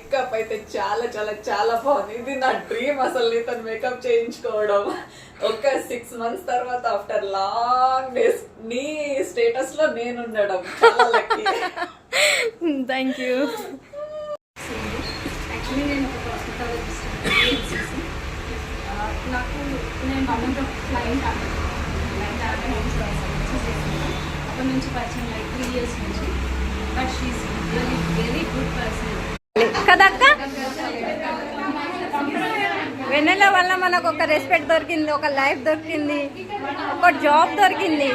Makeup అయితే చాలా చాలా చాలా బాగుంది. ఇది నా డ్రీమ్ అసలు నీతో మేకప్ చేయించుకోవడం. ఒక 6 months తర్వాత ఆఫ్టర్ లాంగ్ డేస్ నీ స్టేటస్ లో నేను ఉండడం చాలా లక్కీ. Thank you. యాక్చువల్లీ నేను ఒక హాస్పిటాలజిస్ట్. నాకు నేను మమ్మీతో క్లయింట్ అప్పటి నుంచి పరిచయం లైక్ 3 years నుంచి. But she's really very good person కదక్క. వెన్నెల వల్ల మనకు ఒక రెస్పెక్ట్ దొరికింది, ఒక లైఫ్ దొరికింది, ఒక జాబ్ దొరికింది.